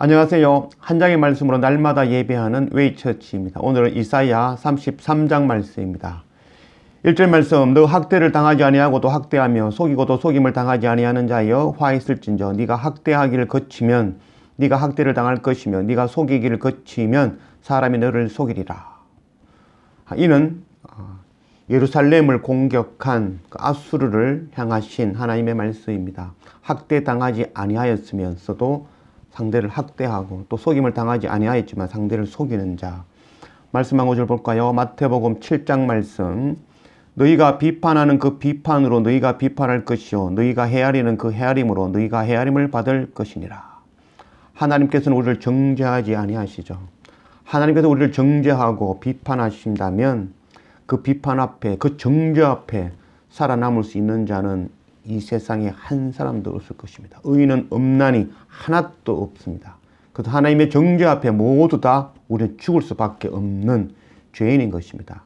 안녕하세요. 한 장의 말씀으로 날마다 예배하는 웨이처치입니다. 오늘은 이사야 33장 말씀입니다. 1절 말씀, 너 학대를 당하지 아니하고도 학대하며 속이고도 속임을 당하지 아니하는 자여 화 있을진저 네가 학대하기를 거치면 네가 학대를 당할 것이며 네가 속이기를 거치면 사람이 너를 속이리라. 이는 예루살렘을 공격한 아수르를 향하신 하나님의 말씀입니다. 학대당하지 아니하였으면서도 상대를 학대하고 또 속임을 당하지 아니하였지만 상대를 속이는 자. 말씀 한 구절 볼까요? 마태복음 7장 말씀. 너희가 비판하는 그 비판으로 너희가 비판할 것이요 너희가 헤아리는 그 헤아림으로 너희가 헤아림을 받을 것이니라. 하나님께서는 우리를 정죄하지 아니하시죠. 하나님께서 우리를 정죄하고 비판하신다면 그 비판 앞에, 그 정죄 앞에 살아남을 수 있는 자는 이 세상에 한 사람도 없을 것입니다. 의인은 없나니 하나도 없습니다. 그래서 하나님의 정죄 앞에 모두 다 우리는 죽을 수밖에 없는 죄인인 것입니다.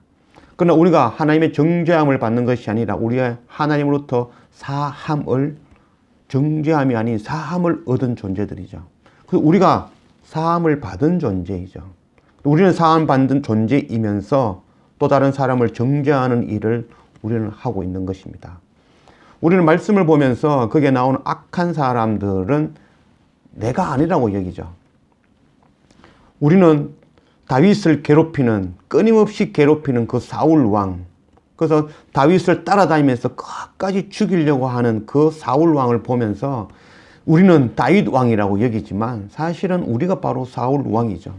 그러나 우리가 하나님의 정죄함을 받는 것이 아니라 우리의 하나님으로부터 사함을, 정죄함이 아닌 사함을 얻은 존재들이죠. 그래서 우리가 사함을 받은 존재이죠. 우리는 사함 받은 존재이면서 또 다른 사람을 정죄하는 일을 우리는 하고 있는 것입니다. 우리는 말씀을 보면서 거기에 나오는 악한 사람들은 내가 아니라고 여기죠. 우리는 다윗을 괴롭히는, 끊임없이 괴롭히는 그 사울 왕, 그래서 다윗을 따라다니면서 끝까지 죽이려고 하는 그 사울 왕을 보면서 우리는 다윗 왕이라고 여기지만 사실은 우리가 바로 사울 왕이죠.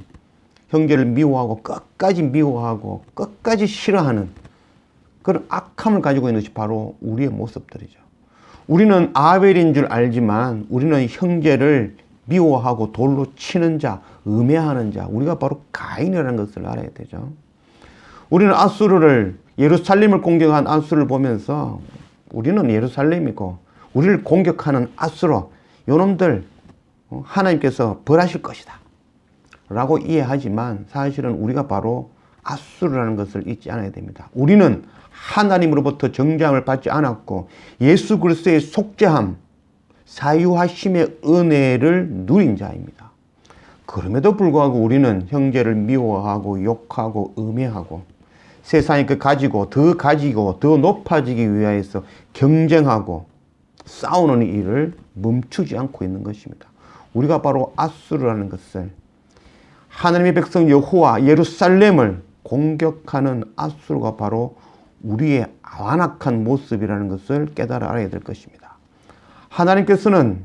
형제를 미워하고 끝까지 미워하고 끝까지 싫어하는 그런 악함을 가지고 있는 것이 바로 우리의 모습들이죠. 우리는 아벨인 줄 알지만 우리는 형제를 미워하고 돌로 치는 자, 음해하는 자, 우리가 바로 가인이라는 것을 알아야 되죠. 우리는 아수르를, 예루살렘을 공격한 아수르를 보면서 우리는 예루살렘이고 우리를 공격하는 아수르, 요놈들 하나님께서 벌하실 것이다 라고 이해하지만 사실은 우리가 바로 아수르라는 것을 잊지 않아야 됩니다. 우리는 하나님으로부터 정죄함을 받지 않았고 예수 그리스도의 속죄함, 사유하심의 은혜를 누린 자입니다. 그럼에도 불구하고 우리는 형제를 미워하고 욕하고 음해하고 세상에 가지고 더 높아지기 위하여서 경쟁하고 싸우는 일을 멈추지 않고 있는 것입니다. 우리가 바로 아수르라는 것을, 하나님의 백성 여호와 예루살렘을 공격하는 아수르가 바로 우리의 완악한 모습이라는 것을 깨달아 알아야 될 것입니다. 하나님께서는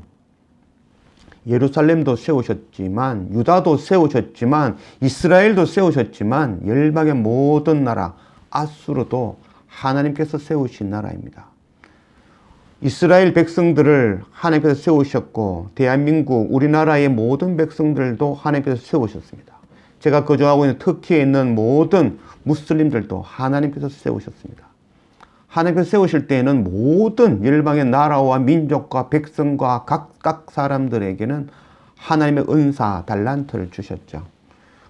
예루살렘도 세우셨지만 유다도 세우셨지만 이스라엘도 세우셨지만 열방의 모든 나라 아수르도 하나님께서 세우신 나라입니다. 이스라엘 백성들을 하나님께서 세우셨고 대한민국 우리나라의 모든 백성들도 하나님께서 세우셨습니다. 제가 거주하고 있는 터키에 있는 모든 무슬림들도 하나님께서 세우셨습니다. 하나님께서 세우실 때에는 모든 열방의 나라와 민족과 백성과 각각 사람들에게는 하나님의 은사, 달란트를 주셨죠.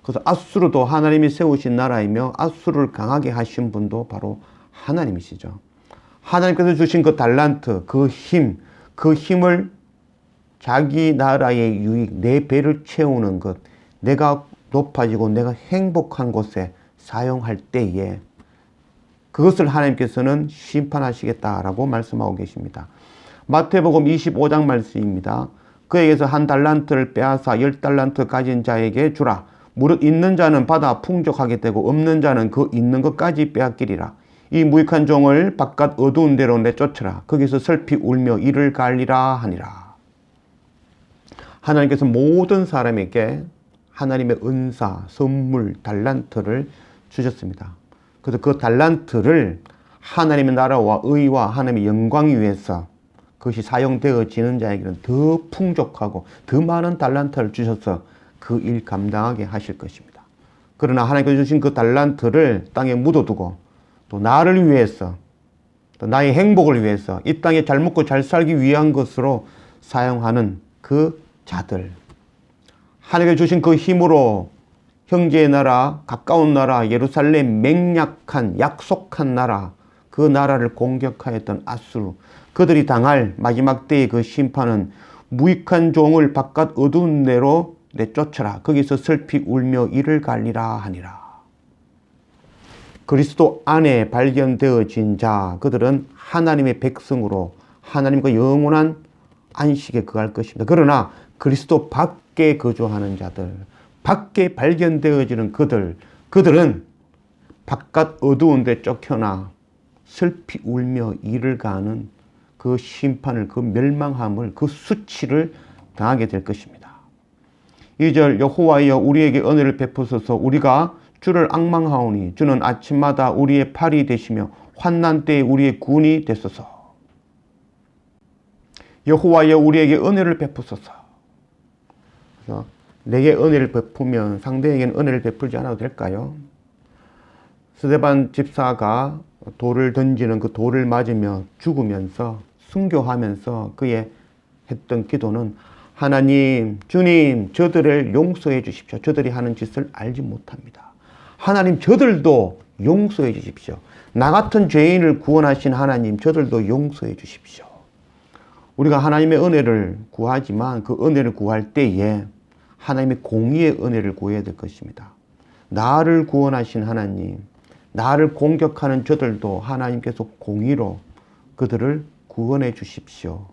그래서 아수르도 하나님이 세우신 나라이며 아수르를 강하게 하신 분도 바로 하나님이시죠. 하나님께서 주신 그 달란트, 그 힘을 자기 나라의 유익, 내 배를 채우는 것, 내가 높아지고 내가 행복한 곳에 사용할 때에 그것을 하나님께서는 심판하시겠다라고 말씀하고 계십니다. 마태복음 25장 말씀입니다. 그에게서 한 달란트를 빼앗아 10달란트 가진 자에게 주라. 무릇 있는 자는 받아 풍족하게 되고 없는 자는 그 있는 것까지 빼앗기리라. 이 무익한 종을 바깥 어두운 데로 내쫓으라. 거기서 슬피 울며 이를 갈리라 하니라. 하나님께서 모든 사람에게 하나님의 은사, 선물, 달란트를 주셨습니다. 그래서 그 달란트를 하나님의 나라와 의와 하나님의 영광을 위해서 그것이 사용되어지는 자에게는 더 풍족하고 더 많은 달란트를 주셔서 그 일 감당하게 하실 것입니다. 그러나 하나님께서 주신 그 달란트를 땅에 묻어두고 또 나를 위해서 또 나의 행복을 위해서 이 땅에 잘 먹고 잘 살기 위한 것으로 사용하는 그 자들, 하나님께 주신 그 힘으로 형제의 나라, 가까운 나라, 예루살렘 맹약한 약속한 나라, 그 나라를 공격하였던 아수르, 그들이 당할 마지막 때의 그 심판은 무익한 종을 바깥 어두운 데로 내쫓으라. 거기서 슬피 울며 이를 갈리라 하니라. 그리스도 안에 발견되어진 자, 그들은 하나님의 백성으로 하나님과 영원한 안식에 거할 것입니다. 그러나 그리스도 밖에 거주하는 자들, 밖에 발견되어지는 그들은 바깥 어두운 데 쫓겨나 슬피 울며 이를 가는 그 심판을, 그 멸망함을, 그 수치를 당하게 될 것입니다. 2절 여호와여 우리에게 은혜를 베푸소서. 우리가 주를 앙망하오니 주는 아침마다 우리의 팔이 되시며 환난 때에 우리의 군이 되소서. 여호와여 우리에게 은혜를 베푸소서. 그래서 내게 은혜를 베푸면 상대에게는 은혜를 베풀지 않아도 될까요? 스데반 집사가 돌을 던지는 그 돌을 맞으며 죽으면서 순교하면서 그의 했던 기도는 하나님, 주님, 저들을 용서해 주십시오. 저들이 하는 짓을 알지 못합니다. 하나님, 저들도 용서해 주십시오. 나 같은 죄인을 구원하신 하나님, 저들도 용서해 주십시오. 우리가 하나님의 은혜를 구하지만 그 은혜를 구할 때에 하나님의 공의의 은혜를 구해야 될 것입니다. 나를 구원하신 하나님, 나를 공격하는 저들도 하나님께서 공의로 그들을 구원해 주십시오.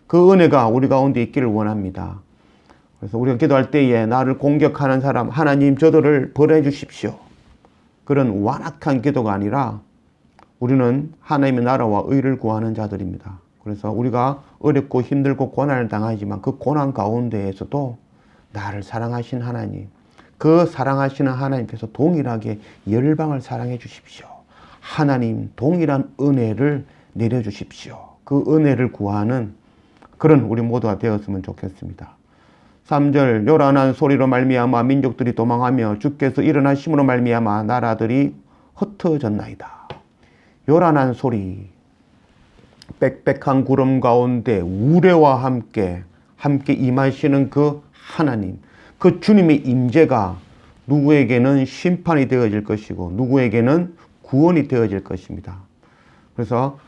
그 은혜가 우리 가운데 있기를 원합니다. 그래서 우리가 기도할 때에 나를 공격하는 사람, 하나님 저들을 벌해 주십시오. 그런 완악한 기도가 아니라 우리는 하나님의 나라와 의를 구하는 자들입니다. 그래서 우리가 어렵고 힘들고 고난을 당하지만 그 고난 가운데에서도 나를 사랑하신 하나님, 그 사랑하시는 하나님께서 동일하게 열방을 사랑해 주십시오. 하나님 동일한 은혜를 내려주십시오. 그 은혜를 구하는 그런 우리 모두가 되었으면 좋겠습니다. 3절 요란한 소리로 말미암아 민족들이 도망하며 주께서 일어나심으로 말미암아 나라들이 흩어졌나이다. 요란한 소리, 빽빽한 구름 가운데 우레와 함께 임하시는 그 하나님, 그 주님의 임재가 누구에게는 심판이 되어질 것이고 누구에게는 구원이 되어질 것입니다. 그래서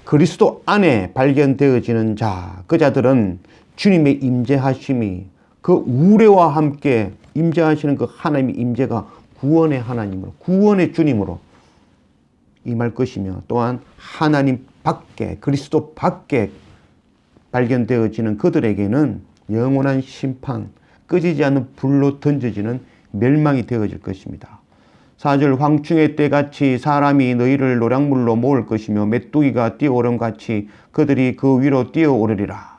그리스도 안에 발견되어지는 자, 그 자들은 주님의 임재하심이 그 우레와 함께 임재하시는 그 하나님의 임재가 구원의 하나님으로, 구원의 주님으로 임할 것이며 또한 하나님 밖에, 그리스도 밖에 발견되어지는 그들에게는 영원한 심판, 끄지지 않는 불로 던져지는 멸망이 되어질 것입니다. 4절 황충의 때같이 사람이 너희를 노량물로 모을 것이며 메뚜기가 뛰어오름같이 그들이 그 위로 뛰어오르리라.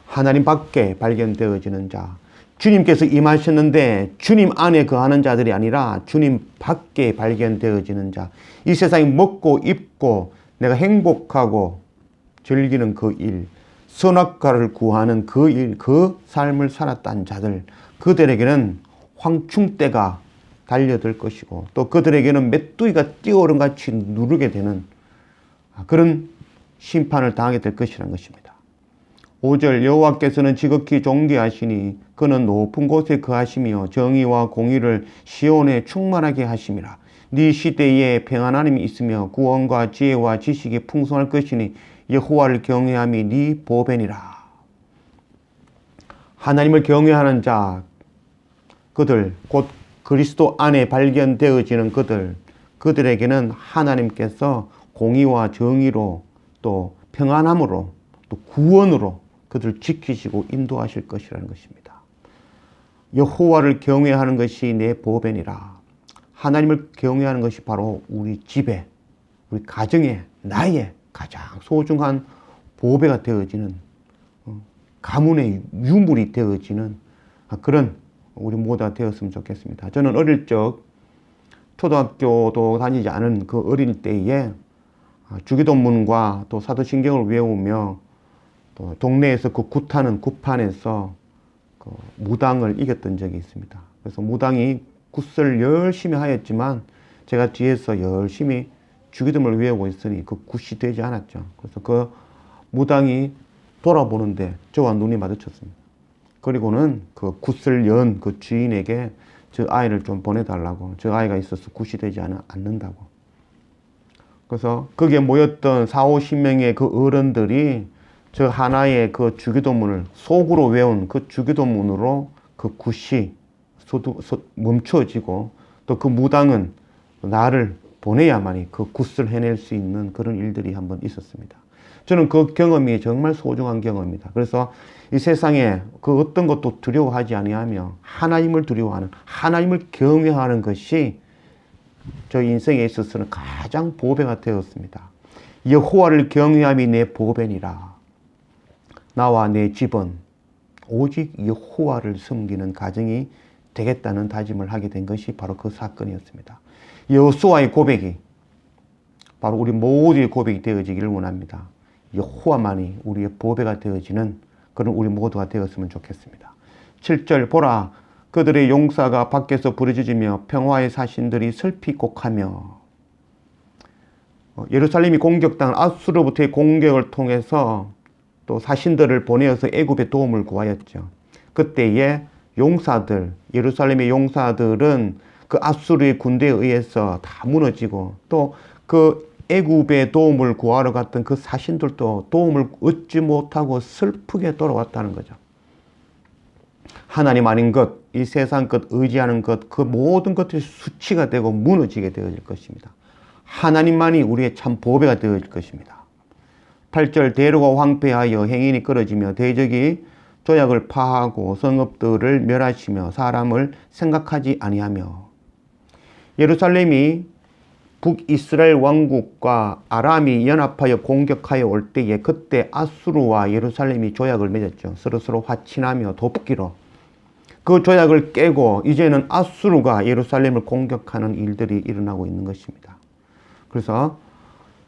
하나님 밖에 발견되어지는 자, 주님께서 임하셨는데 주님 안에 거하는 자들이 아니라 주님 밖에 발견되어지는 자, 이 세상에 먹고 입고 내가 행복하고 즐기는 그 일, 선악과를 구하는 그 일, 그 삶을 살았던 자들, 그들에게는 황충대가 달려들 것이고 또 그들에게는 메뚜기가 뛰어오름같이 누르게 되는 그런 심판을 당하게 될 것이라는 것입니다. 5절 여호와께서는 지극히 존귀하시니 그는 높은 곳에 거하시며 정의와 공의를 시온에 충만하게 하심이라. 네 시대에 평안함이 있으며 구원과 지혜와 지식이 풍성할 것이니 여호와를 경외함이 네 보배니라. 하나님을 경외하는 자, 그들 곧 그리스도 안에 발견되어지는 그들에게는 하나님께서 공의와 정의로 또 평안함으로 또 구원으로 그들을 지키시고 인도하실 것이라는 것입니다. 여호와를 경외하는 것이 내 보배니라. 하나님을 경외하는 것이 바로 우리 집에, 우리 가정에, 나의 가장 소중한 보배가 되어지는, 가문의 유물이 되어지는 그런 우리 모두가 되었으면 좋겠습니다. 저는 어릴 적 초등학교도 다니지 않은 그 어릴 때에 주기도문과 또 사도신경을 외우며 또 동네에서 그 굿하는 굿판에서 그 무당을 이겼던 적이 있습니다. 그래서 무당이 굿을 열심히 하였지만 제가 뒤에서 열심히 주기도문을 외우고 있으니 그 굿이 되지 않았죠. 그래서 그 무당이 돌아보는데 저와 눈이 마주쳤습니다. 그리고는 그 굿을 연 그 주인에게 저 아이를 좀 보내달라고, 저 아이가 있어서 굿이 되지 않는다고. 그래서 거기에 모였던 40, 50명의 그 어른들이 저 하나의 그 주기도문을 속으로 외운 그 주기도문으로 그 굿이 멈춰지고 또 그 무당은 나를 보내야만이 그 굿을 해낼 수 있는 그런 일들이 한번 있었습니다. 저는 그 경험이 정말 소중한 경험입니다. 그래서 이 세상에 그 어떤 것도 두려워하지 아니하며 하나님을 두려워하는, 하나님을 경외하는 것이 저 인생에 있어서는 가장 보배가 되었습니다. 여호와를 경외함이 내 보배니라. 나와 내 집은 오직 여호와를 섬기는 가정이 되겠다는 다짐을 하게 된 것이 바로 그 사건이었습니다. 여호수아의 고백이 바로 우리 모두의 고백이 되어지기를 원합니다. 여호와만이 우리의 보배가 되어지는 그런 우리 모두가 되었으면 좋겠습니다. 7절 보라 그들의 용사가 밖에서 부르짖으며 평화의 사신들이 슬피곡하며. 예루살렘이 공격당한 아수르로부터의 공격을 통해서 또 사신들을 보내어서 애굽의 도움을 구하였죠. 그때에 용사들, 예루살렘의 용사들은 그 아수르의 군대에 의해서 다 무너지고 또 그 애굽의 도움을 구하러 갔던 그 사신들도 도움을 얻지 못하고 슬프게 돌아왔다는 거죠. 하나님 아닌 것, 이 세상 것, 의지하는 것, 그 모든 것들이 수치가 되고 무너지게 되어질 것입니다. 하나님만이 우리의 참 보배가 되어질 것입니다. 8절 대로가 황폐하여 행인이 끊어지며 대적이 조약을 파하고 성읍들을 멸하시며 사람을 생각하지 아니하며. 예루살렘이 북이스라엘 왕국과 아람이 연합하여 공격하여 올 때에 그때 아수르와 예루살렘이 조약을 맺었죠. 서로 화친하며 돕기로. 그 조약을 깨고 이제는 아수르가 예루살렘을 공격하는 일들이 일어나고 있는 것입니다. 그래서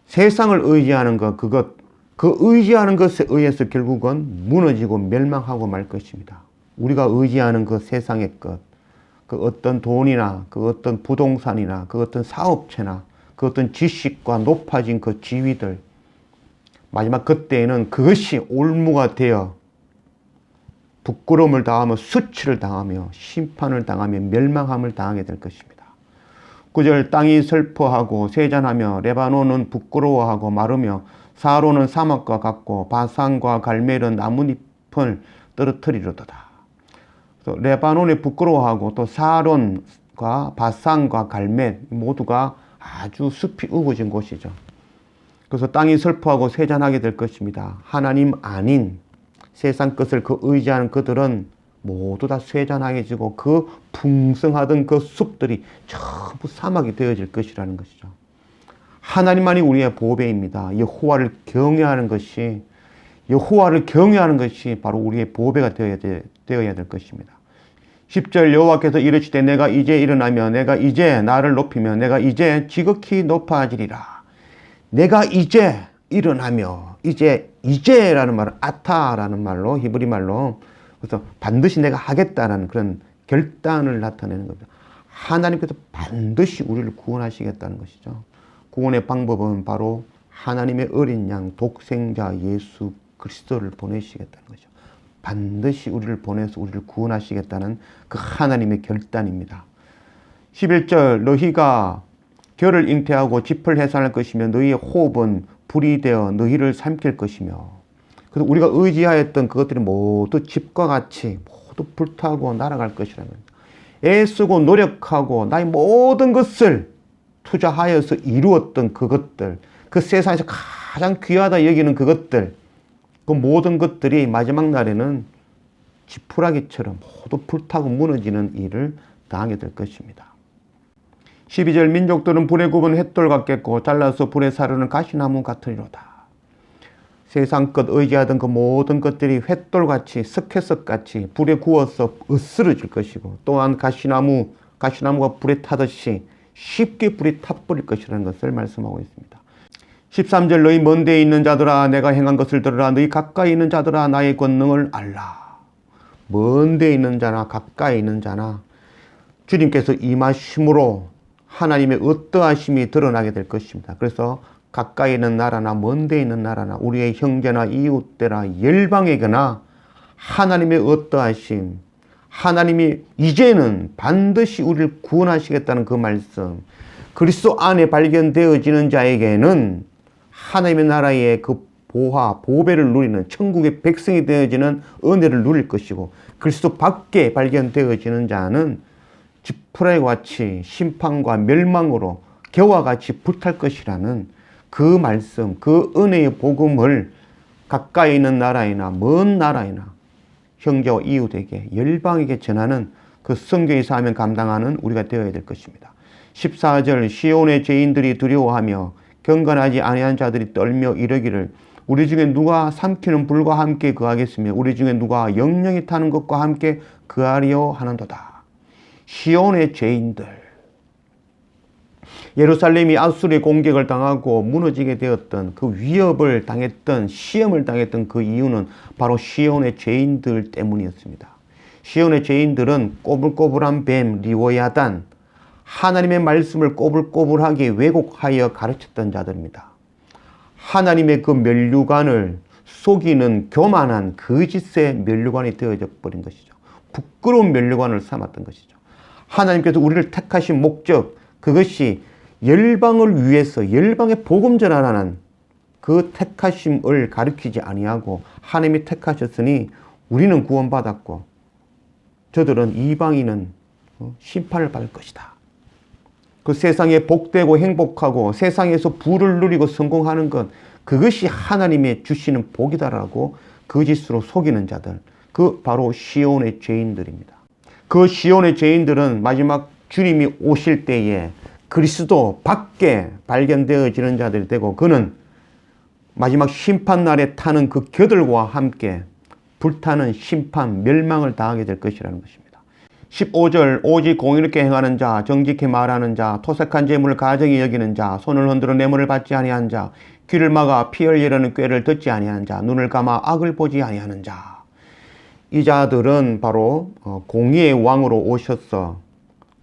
세상을 의지하는 것, 그 의지하는 것에 의해서 결국은 무너지고 멸망하고 말 것입니다. 우리가 의지하는 그 세상의 것, 그 어떤 돈이나 그 어떤 부동산이나 그 어떤 사업체나 그 어떤 지식과 높아진 그 지위들, 마지막 그때에는 그것이 올무가 되어 부끄러움을 당하며 수치를 당하며 심판을 당하며 멸망함을 당하게 될 것입니다. 9절 땅이 슬퍼하고 세잔하며 레바논은 부끄러워하고 마르며 사로는 사막과 같고 바산과 갈멜은 나뭇잎을 떨어뜨리려도다. 레바논이 부끄러워하고 또 사론과 바산과 갈멜 모두가 아주 숲이 우거진 곳이죠. 그래서 땅이 슬퍼하고 세잔하게 될 것입니다. 하나님 아닌 세상 것을 그 의지하는 그들은 모두 다 쇠잔하게 지고 그 풍성하던 그 숲들이 전부 사막이 되어질 것이라는 것이죠. 하나님만이 우리의 보배입니다. 여호와를 경외하는 것이 바로 우리의 보배가 되어야 될 것입니다. 10절 여호와께서 이르시되 내가 이제 일어나며 내가 이제 나를 높이며 내가 이제 지극히 높아지리라. 내가 이제 일어나며 이제라는 말은 아타라는 말로 히브리 말로 그래서 반드시 내가 하겠다라는 그런 결단을 나타내는 겁니다. 하나님께서 반드시 우리를 구원하시겠다는 것이죠. 구원의 방법은 바로 하나님의 어린 양 독생자 예수 그리스도를 보내시겠다는 거죠. 반드시 우리를 보내서 우리를 구원하시겠다는 그 하나님의 결단입니다. 11절 너희가 결을 잉태하고 짚을 해산할 것이며 너희의 호흡은 불이 되어 너희를 삼킬 것이며. 그래서 우리가 의지하였던 그것들이 모두 짚과 같이 모두 불타고 날아갈 것이라는 겁니다. 애쓰고 노력하고 나의 모든 것을 투자하여서 이루었던 그것들, 그 세상에서 가장 귀하다 여기는 그것들, 그 모든 것들이 마지막 날에는 지푸라기처럼 모두 불타고 무너지는 일을 당하게 될 것입니다. 12절 민족들은 불에 굽은 횃돌 같겠고 잘라서 불에 사르는 가시나무 같으리로다. 세상 것 의지하던 그 모든 것들이 횃돌같이 석회석같이 불에 구워서 으스러질 것이고 또한 가시나무가 불에 타듯이 쉽게 불이 타버릴 것이라는 것을 말씀하고 있습니다. 13절 너희 먼 데에 있는 자들아 내가 행한 것을 들으라. 너희 가까이 있는 자들아 나의 권능을 알라. 먼 데에 있는 자나 가까이 있는 자나 주님께서 임하심으로 하나님의 어떠하심이 드러나게 될 것입니다. 그래서 가까이 있는 나라나 먼 데에 있는 나라나 우리의 형제나 이웃되나 열방에게나 하나님의 어떠하심, 하나님이 이제는 반드시 우리를 구원하시겠다는 그 말씀, 그리스도 안에 발견되어지는 자에게는 하나님의 나라의 그 보화, 보배를 누리는 천국의 백성이 되어지는 은혜를 누릴 것이고, 그리스도 밖에 발견되어지는 자는 지푸라기와 같이 심판과 멸망으로 겨와 같이 불탈 것이라는 그 말씀, 그 은혜의 복음을 가까이 있는 나라이나 먼 나라이나 형제와 이웃에게, 열방에게 전하는 그 선교의 사명을 감당하는 우리가 되어야 될 것입니다. 14절, 시온의 죄인들이 두려워하며 경건하지 아니한 자들이 떨며 이르기를 우리 중에 누가 삼키는 불과 함께 거하겠으며 우리 중에 누가 영영이 타는 것과 함께 거하려 하는도다. 시온의 죄인들, 예루살렘이 아수르의 공격을 당하고 무너지게 되었던 그 위협을 당했던, 시험을 당했던 그 이유는 바로 시온의 죄인들 때문이었습니다. 시온의 죄인들은 꼬불꼬불한 뱀 리워야단, 하나님의 말씀을 꼬불꼬불하게 왜곡하여 가르쳤던 자들입니다. 하나님의 그 면류관을 속이는 교만한 거짓의 면류관이 되어져 버린 것이죠. 부끄러운 면류관을 삼았던 것이죠. 하나님께서 우리를 택하신 목적, 그것이 열방을 위해서 열방의 복음 전하라는 그 택하심을 가리키지 아니하고 하나님이 택하셨으니 우리는 구원받았고 저들은, 이방인은 심판을 받을 것이다. 그 세상에 복되고 행복하고 세상에서 부를 누리고 성공하는 것, 그것이 하나님의 주시는 복이다라고 거짓으로 속이는 자들, 그 바로 시온의 죄인들입니다. 그 시온의 죄인들은 마지막 주님이 오실 때에 그리스도 밖에 발견되어지는 자들이 되고, 그는 마지막 심판날에 타는 그 겨들과 함께 불타는 심판, 멸망을 당하게 될 것이라는 것입니다. 15절, 오직 공의롭게 행하는 자, 정직히 말하는 자, 토색한 재물을 가정히 여기는 자, 손을 흔들어 뇌물을 받지 아니한 자, 귀를 막아 피 흘리려는 꾀를 듣지 아니하는 자, 눈을 감아 악을 보지 아니하는 자. 이 자들은 바로 공의의 왕으로 오셔서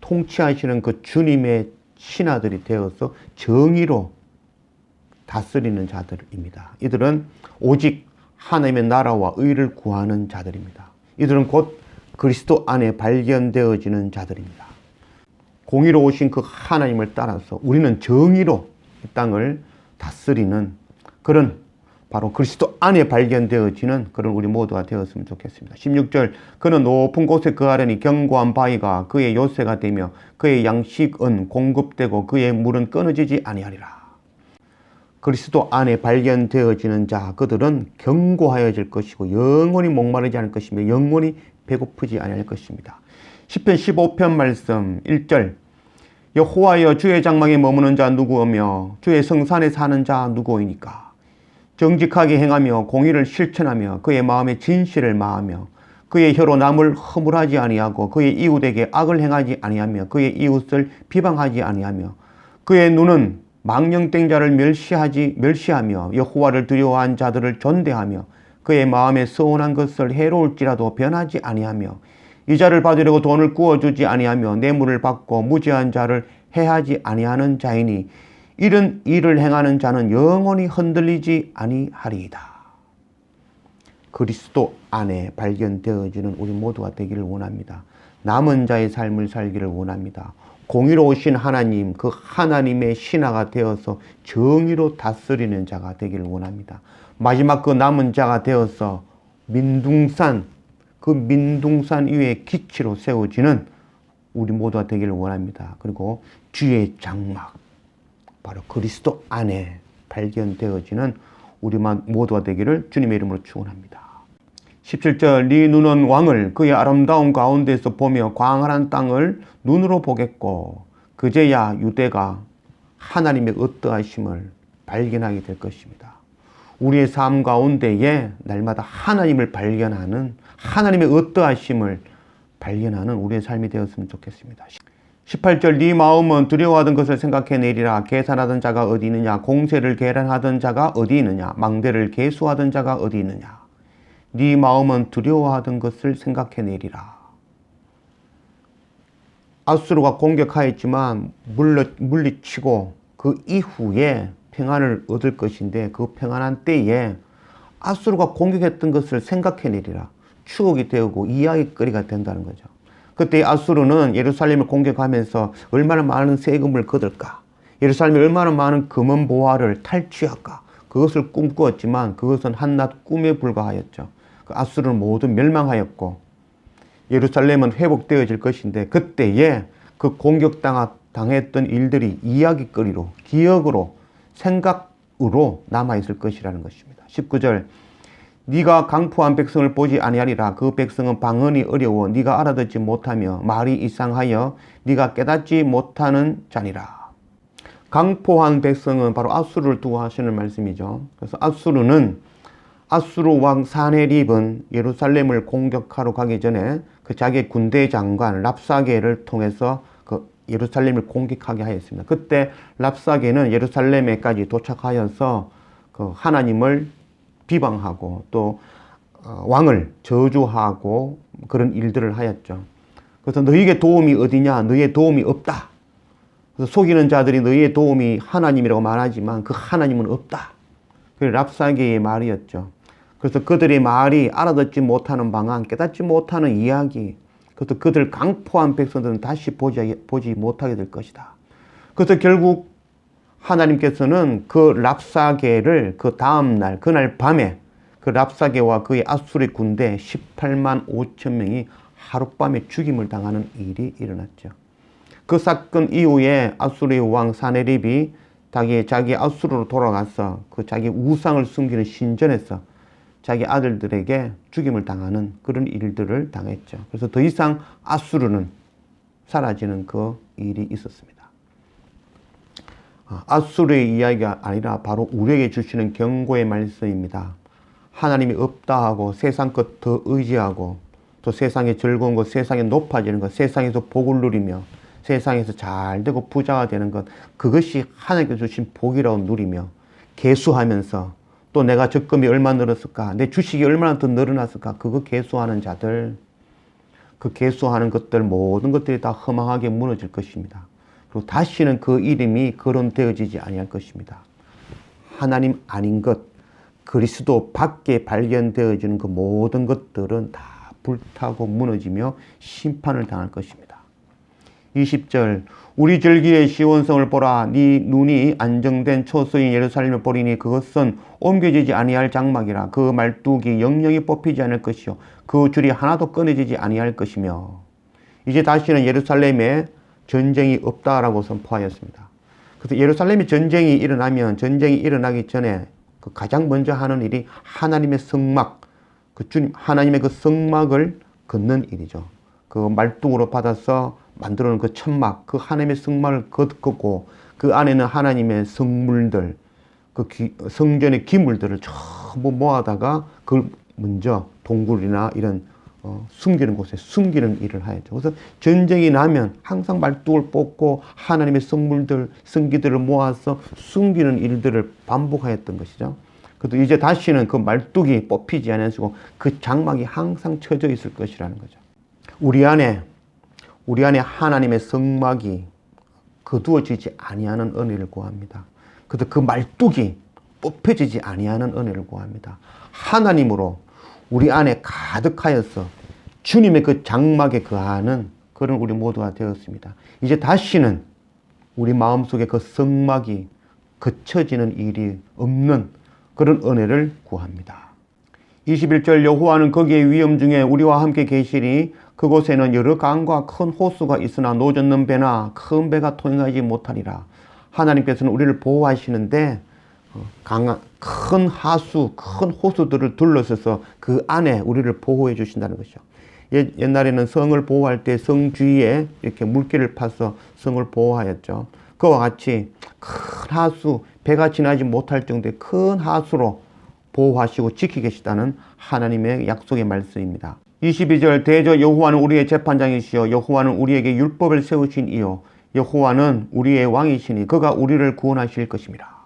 통치하시는 그 주님의 신하들이 되어서 정의로 다스리는 자들입니다. 이들은 오직 하나님의 나라와 의를 구하는 자들입니다. 이들은 곧 그리스도 안에 발견되어지는 자들입니다. 공의로 오신 그 하나님을 따라서 우리는 정의로 이 땅을 다스리는 그런 바로 그리스도 안에 발견되어지는 그런 우리 모두가 되었으면 좋겠습니다. 16절, 그는 높은 곳에 거하려니 견고한 바위가 그의 요새가 되며 그의 양식은 공급되고 그의 물은 끊어지지 아니하리라. 그리스도 안에 발견되어지는 자, 그들은 견고하여질 것이고 영원히 목마르지 않을 것이며 영원히 배고프지 아니할 것입니다. 시편 15편 말씀 1절, 여호와여 주의 장막에 머무는 자 누구오며 주의 성산에 사는 자 누구오이니까. 정직하게 행하며 공의를 실천하며 그의 마음에 진실을 마하며 그의 혀로 남을 허물하지 아니하고 그의 이웃에게 악을 행하지 아니하며 그의 이웃을 비방하지 아니하며 그의 눈은 망령된 자를 멸시하며 여호와를 두려워한 자들을 존대하며 그의 마음에 서운한 것을 해로울지라도 변하지 아니하며 이 자를 받으려고 돈을 구워주지 아니하며 뇌물을 받고 무죄한 자를 해하지 아니하는 자이니 이런 일을 행하는 자는 영원히 흔들리지 아니하리이다. 그리스도 안에 발견되어지는 우리 모두가 되기를 원합니다. 남은 자의 삶을 살기를 원합니다. 공의로우신 하나님, 그 하나님의 신하가 되어서 정의로 다스리는 자가 되기를 원합니다. 마지막 그 남은 자가 되어서 그 민둥산 위에 기치로 세워지는 우리 모두가 되기를 원합니다. 그리고 주의 장막, 바로 그리스도 안에 발견되어지는 우리 모두가 되기를 주님의 이름으로 축원합니다. 17절, 네 눈은 왕을 그의 아름다운 가운데서 보며 광활한 땅을 눈으로 보겠고 그제야 유대가 하나님의 어떠하심을 발견하게 될 것입니다. 우리의 삶 가운데에 날마다 하나님을 발견하는, 하나님의 어떠하심을 발견하는 우리의 삶이 되었으면 좋겠습니다. 18절, 네 마음은 두려워하던 것을 생각해내리라. 계산하던 자가 어디 있느냐? 공세를 계란하던 자가 어디 있느냐? 망대를 계수하던 자가 어디 있느냐? 네 마음은 두려워하던 것을 생각해내리라. 아수르가 공격하였지만 물리치고 그 이후에 평안을 얻을 것인데 그 평안한 때에 아수르가 공격했던 것을 생각해내리라. 추억이 되고 이야기거리가 된다는 거죠. 그때 아수르는 예루살렘을 공격하면서 얼마나 많은 세금을 거둘까? 예루살렘에 얼마나 많은 금은 보화를 탈취할까? 그것을 꿈꾸었지만 그것은 한낱 꿈에 불과하였죠. 그 아수르는 모두 멸망하였고 예루살렘은 회복되어질 것인데 그때에 그 공격당했던 일들이 이야기거리로, 기억으로, 생각으로 남아있을 것이라는 것입니다. 19절 네가 강포한 백성을 보지 아니하리라. 그 백성은 방언이 어려워 네가 알아듣지 못하며 말이 이상하여 네가 깨닫지 못하는 자니라. 강포한 백성은 바로 아수르를 두고 하시는 말씀이죠. 그래서 아수르 왕 사네립은 예루살렘을 공격하러 가기 전에 그 자기 군대 장관 랍사게를 통해서 그 예루살렘을 공격하게 하였습니다. 그때 랍사게는 예루살렘에까지 도착하여서 그 하나님을 비방하고 또 왕을 저주하고 그런 일들을 하였죠. 그래서 너희에게 도움이 어디냐? 너희의 도움이 없다. 그래서 속이는 자들이 너희의 도움이 하나님이라고 말하지만 그 하나님은 없다. 그게 랍사게의 말이었죠. 그래서 그들의 말이 알아듣지 못하는 방안, 깨닫지 못하는 이야기, 그래서 그들 강포한 백성들은 다시 보지 못하게 될 것이다. 그래서 결국 하나님께서는 그 랍사게를 그 다음날, 그날 밤에 그 랍사게와 그의 아수르 군대 18만 5천 명이 하룻밤에 죽임을 당하는 일이 일어났죠. 그 사건 이후에 아수르의 왕 사네립이 자기 아수르로 돌아가서 그 자기 우상을 숨기는 신전에서 자기 아들들에게 죽임을 당하는 그런 일들을 당했죠. 그래서 더 이상 아수르는 사라지는 그 일이 있었습니다. 아수르의 이야기가 아니라 바로 우리에게 주시는 경고의 말씀입니다. 하나님이 없다 하고 세상 것 더 의지하고 또 세상의 즐거운 것, 세상에 높아지는 것, 세상에서 복을 누리며 세상에서 잘 되고 부자가 되는 것, 그것이 하나님께서 주신 복이라고 누리며 계수하면서 또 내가 적금이 얼마나 늘었을까, 내 주식이 얼마나 더 늘어났을까, 그거 계수하는 자들, 그 계수하는 것들 모든 것들이 다 허망하게 무너질 것입니다. 그리고 다시는 그 이름이 거론되어지지 아니할 것입니다. 하나님 아닌 것, 그리스도 밖에 발견되어지는 그 모든 것들은 다 불타고 무너지며 심판을 당할 것입니다. 20절 우리 절기의 시온성을 보라. 네 눈이 안정된 초소인 예루살렘을 보리니 그것은 옮겨지지 아니할 장막이라. 그 말뚝이 영영이 뽑히지 않을 것이요 그 줄이 하나도 끊어지지 아니할 것이며. 이제 다시는 예루살렘에 전쟁이 없다라고 선포하였습니다. 그래서 예루살렘에 전쟁이 일어나면 전쟁이 일어나기 전에 그 가장 먼저 하는 일이 하나님의 성막, 그 주님 하나님의 그 성막을 걷는 일이죠. 그 말뚝으로 받아서 만들어 놓은 그 천막, 그 하나님의 성막을 걷고 그 안에는 하나님의 성물들, 그 성전의 기물들을 전부 모아다가 그걸 먼저 동굴이나 이런 숨기는 곳에 숨기는 일을 하였죠. 그래서 전쟁이 나면 항상 말뚝을 뽑고 하나님의 성물들, 성기들을 모아서 숨기는 일들을 반복하였던 것이죠. 그래도 이제 다시는 그 말뚝이 뽑히지 않으시고 그 장막이 항상 쳐져 있을 것이라는 거죠. 우리 안에 하나님의 성막이 거두어지지 아니하는 은혜를 구합니다. 그래서 그 말뚝이 뽑혀지지 아니하는 은혜를 구합니다. 하나님으로 우리 안에 가득하여서 주님의 그 장막에 거하는 그런 우리 모두가 되었습니다. 이제 다시는 우리 마음속에 그 성막이 거쳐지는 일이 없는 그런 은혜를 구합니다. 21절 여호와는 거기에 위험 중에 우리와 함께 계시리. 그곳에는 여러 강과 큰 호수가 있으나 노젓는 배나 큰 배가 통행하지 못하리라. 하나님께서는 우리를 보호하시는데 큰 하수, 큰 호수들을 둘러서서 그 안에 우리를 보호해 주신다는 것이죠. 옛날에는 성을 보호할 때 성 주위에 이렇게 물길을 파서 성을 보호하였죠. 그와 같이 큰 하수, 배가 지나지 못할 정도의 큰 하수로 보호하시고 지키고 계시다는 하나님의 약속의 말씀입니다. 22절 대저 여호와는 우리의 재판장이시여 여호와는 우리에게 율법을 세우신 이요 여호와는 우리의 왕이시니 그가 우리를 구원하실 것입니다.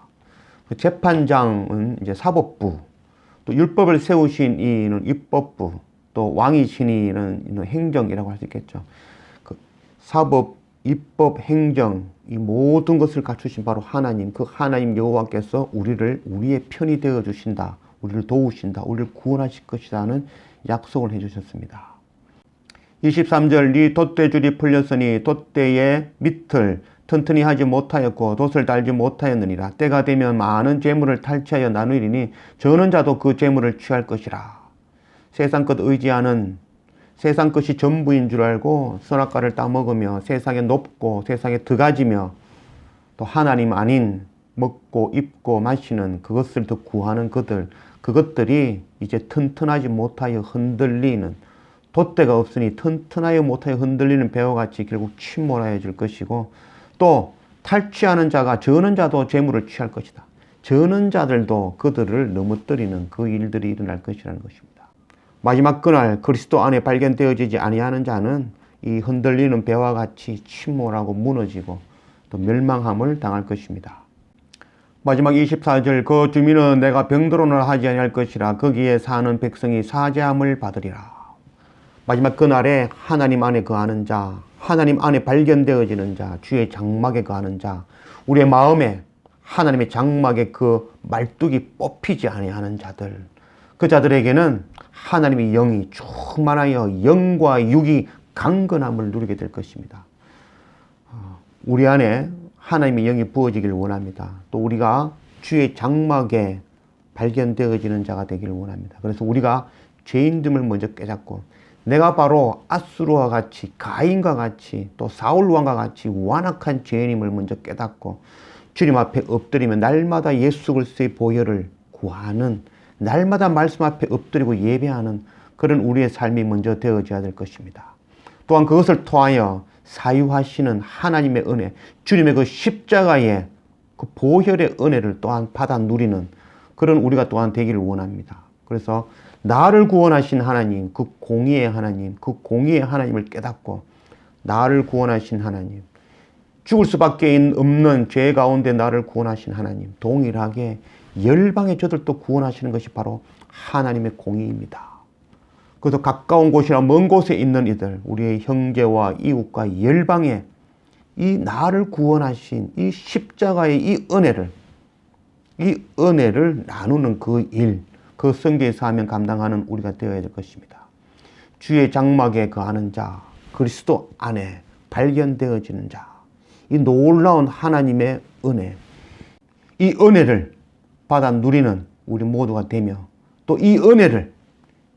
재판장은 이제 사법부, 또 율법을 세우신 이는 입법부, 또 왕이시니는 행정이라고 할 수 있겠죠. 그 사법, 입법, 행정 이 모든 것을 갖추신 바로 하나님, 그 하나님 여호와께서 우리의 편이 되어 주신다, 우리를 도우신다, 우리를 구원하실 것이라는 약속을 해주셨습니다. 23절 네 돛대줄이 풀렸으니 돛대의 밑을 튼튼히 하지 못하였고 돛을 달지 못하였느니라. 때가 되면 많은 재물을 탈취하여 나누리니 저는 자도 그 재물을 취할 것이라. 세상 것 의지하는 세상 것이 전부인 줄 알고 선악과를 따먹으며 세상에 높고 세상에 들어가지며 또 하나님 아닌 먹고 입고 마시는 그것을 더 구하는 그것들이 이제 튼튼하지 못하여 흔들리는, 돛대가 없으니 튼튼하여 못하여 흔들리는 배와 같이 결국 침몰하여 질 것이고, 또 탈취하는 자가 저는 자도 재물을 취할 것이다. 저는 자들도 그들을 넘어뜨리는 그 일들이 일어날 것이라는 것입니다. 마지막 그날 그리스도 안에 발견되어지지 아니하는 자는 이 흔들리는 배와 같이 침몰하고 무너지고 또 멸망함을 당할 것입니다. 마지막 24절, 그 주민은 내가 병들어는 하지 아니할 것이라. 거기에 사는 백성이 사죄함을 받으리라. 마지막 그날에 하나님 안에 거하는 자, 하나님 안에 발견되어지는 자, 주의 장막에 거하는 자, 우리의 마음에 하나님의 장막에 그 말뚝이 뽑히지 아니하는 자들, 그 자들에게는 하나님의 영이 충만하여 영과 육이 강건함을 누리게 될 것입니다. 우리 안에 하나님의 영이 부어지길 원합니다. 또 우리가 주의 장막에 발견되어지는 자가 되기를 원합니다. 그래서 우리가 죄인됨을 먼저 깨닫고, 내가 바로 아수르와 같이, 가인과 같이, 또 사울 왕과 같이 완악한 죄인임을 먼저 깨닫고 주님 앞에 엎드리며 날마다 예수 그리스도의 보혈을 구하는, 날마다 말씀 앞에 엎드리고 예배하는 그런 우리의 삶이 먼저 되어져야 될 것입니다. 또한 그것을 통하여 사유하시는 하나님의 은혜, 주님의 그 십자가의 그 보혈의 은혜를 또한 받아 누리는 그런 우리가 또한 되기를 원합니다. 그래서 나를 구원하신 하나님, 그 공의의 하나님, 그 공의의 하나님을 깨닫고 나를 구원하신 하나님, 죽을 수밖에 없는 죄 가운데 나를 구원하신 하나님, 동일하게 열방의 저들도 구원하시는 것이 바로 하나님의 공의입니다. 그래서 가까운 곳이나 먼 곳에 있는 이들, 우리의 형제와 이웃과 열방에 이 나를 구원하신 이 십자가의 이 은혜를 나누는 그 일, 그 성교의 사명 감당하는 우리가 되어야 될 것입니다. 주의 장막에 거하는 자, 그리스도 안에 발견되어지는 자, 이 놀라운 하나님의 은혜, 이 은혜를 받아 누리는 우리 모두가 되며, 또 이 은혜를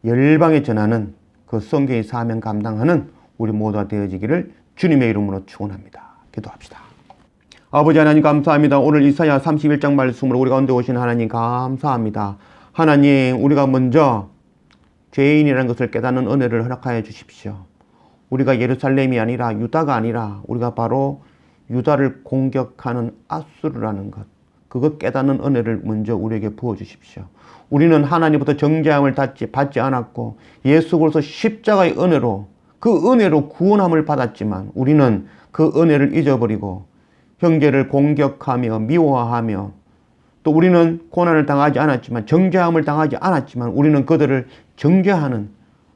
열방에 전하는 그 성교의 사명 감당하는 우리 모두가 되어지기를 주님의 이름으로 축원합니다. 기도합시다. 아버지 하나님 감사합니다. 오늘 이사야 31장 말씀으로 우리 가운데 오신 하나님 감사합니다. 하나님, 우리가 먼저 죄인이라는 것을 깨닫는 은혜를 허락하여 주십시오. 우리가 예루살렘이 아니라 유다가 아니라 우리가 바로 유다를 공격하는 아수르라는 것, 그것 깨닫는 은혜를 먼저 우리에게 부어주십시오. 우리는 하나님부터 정죄함을 받지 않았고 예수 그리스도 십자가의 은혜로, 그 은혜로 구원함을 받았지만 우리는 그 은혜를 잊어버리고 형제를 공격하며 미워하며, 또 우리는 고난을 당하지 않았지만, 정죄함을 당하지 않았지만 우리는 그들을 정죄하는,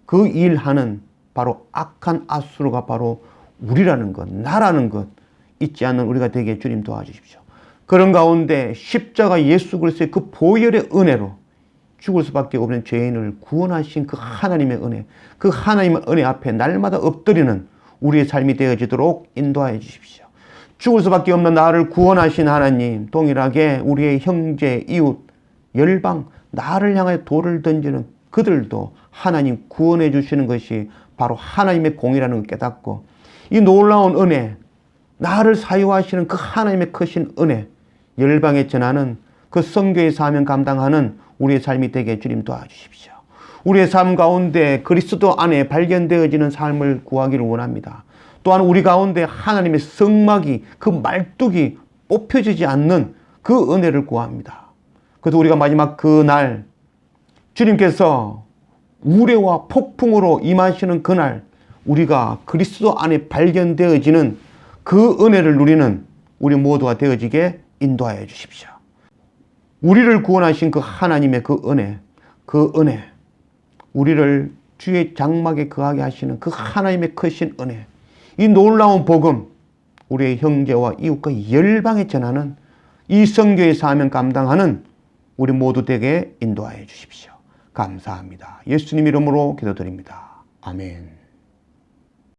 그 일하는 바로 악한 아수르가 바로 우리라는 것, 나라는 것 잊지 않는 우리가 되게 주님 도와주십시오. 그런 가운데 십자가 예수 그리스도의 그 보혈의 은혜로 죽을 수밖에 없는 죄인을 구원하신 그 하나님의 은혜, 그 하나님의 은혜 앞에 날마다 엎드리는 우리의 삶이 되어지도록 인도하여 주십시오. 죽을 수밖에 없는 나를 구원하신 하나님, 동일하게 우리의 형제, 이웃, 열방, 나를 향해 돌을 던지는 그들도 하나님 구원해 주시는 것이 바로 하나님의 공이라는 걸 깨닫고, 이 놀라운 은혜, 나를 사유하시는 그 하나님의 크신 은혜, 열방에 전하는 그 선교의 사명 감당하는 우리의 삶이 되게 주님 도와주십시오. 우리의 삶 가운데 그리스도 안에 발견되어지는 삶을 구하기를 원합니다. 또한 우리 가운데 하나님의 성막이, 그 말뚝이 뽑혀지지 않는 그 은혜를 구합니다. 그래서 우리가 마지막 그날 주님께서 우레와 폭풍으로 임하시는 그날, 우리가 그리스도 안에 발견되어지는 그 은혜를 누리는 우리 모두가 되어지게 인도하여 주십시오. 우리를 구원하신 그 하나님의 그 은혜, 우리를 주의 장막에 거하게 하시는 그 하나님의 크신 은혜, 이 놀라운 복음, 우리의 형제와 이웃과 열방에 전하는 이 선교의 사명 감당하는 우리 모두 되게 인도하여 주십시오. 감사합니다. 예수님 이름으로 기도드립니다. 아멘.